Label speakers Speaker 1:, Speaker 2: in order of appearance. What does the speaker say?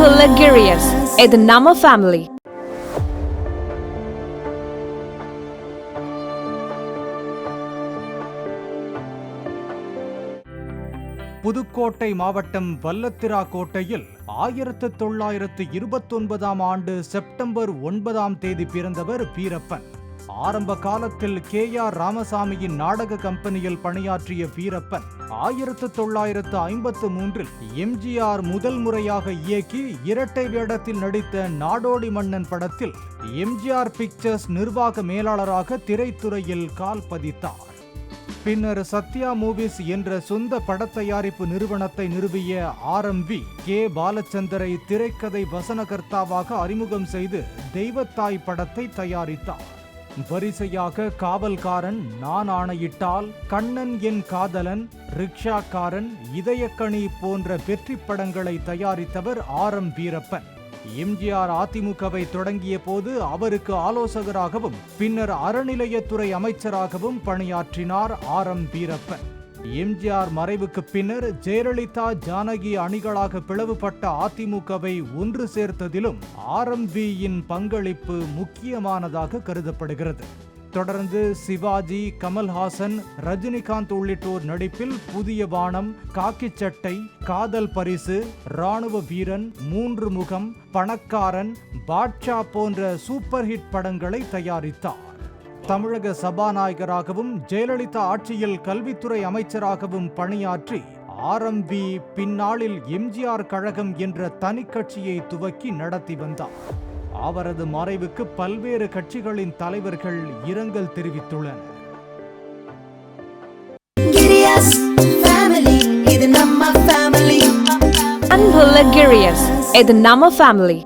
Speaker 1: அன்புள்ள கிரியஸ், இது நம்ம ஃபேமிலி.
Speaker 2: புதுக்கோட்டை மாவட்டம் வல்லத்திரா கோட்டையில் 1929 ஆண்டு செப்டம்பர் 9 பிறந்தவர் வீரப்பன். ஆரம்ப காலத்தில் KR ராமசாமியின் நாடக கம்பெனியில் பணியாற்றிய வீரப்பன் 1953 MGR முதல் முறையாக இயக்கி இரட்டை வேடத்தில் நடித்த நாடோடி மன்னன் படத்தில் MGR பிக்சர்ஸ் நிர்வாக மேலாளராக திரைத்துறையில் கால் பதித்தார். பின்னர் சத்யா மூவிஸ் என்ற சொந்த படத்தயாரிப்பு நிறுவனத்தை நிறுவிய RMV கே பாலச்சந்தரை திரைக்கதை வசனகர்த்தாவாக அறிமுகம் செய்து தெய்வத்தாய் படத்தை தயாரித்தார். வரிசையாக காவல்காரன், நான் ஆணையிட்டால், கண்ணன் என் காதலன், ரிக்ஷாக்காரன், இதயக்கணி போன்ற வெற்றி படங்களை தயாரித்தவர் RM வீரப்பன். MGR அதிமுகவை தொடங்கிய போது அவருக்கு ஆலோசகராகவும் பின்னர் அறநிலையத்துறை அமைச்சராகவும் பணியாற்றினார் RM வீரப்பன். MGR மறைவுக்கு பின்னர் ஜெயலலிதா, ஜானகி அணிகளாக பிளவுபட்ட அதிமுகவை ஒன்று சேர்த்ததிலும் RMVயின் பங்களிப்பு முக்கியமானதாக கருதப்படுகிறது. தொடர்ந்து சிவாஜி, கமல்ஹாசன், ரஜினிகாந்த் உள்ளிட்டோர் நடிப்பில் புதிய வானம், காக்கி சட்டை, காதல் பரிசு, ராணுவ வீரன், 3 முகம், பணக்காரன், பாட்ஷா போன்ற சூப்பர் ஹிட் படங்களை தயாரித்தார். தமிழக சபாநாயகராகவும் ஜெயலலிதா ஆட்சியில் கல்வித்துறை அமைச்சராகவும் பணியாற்றி RMV பின்னாளில் MGR கழகம் என்ற தனி கட்சியை துவக்கி நடத்தி வந்தார். அவரது மறைவுக்கு பல்வேறு கட்சிகளின் தலைவர்கள் இரங்கல் தெரிவித்துள்ளனர்.
Speaker 1: அன்புள்ள கிரியஸ், இது நம்ம ஃபேமிலி.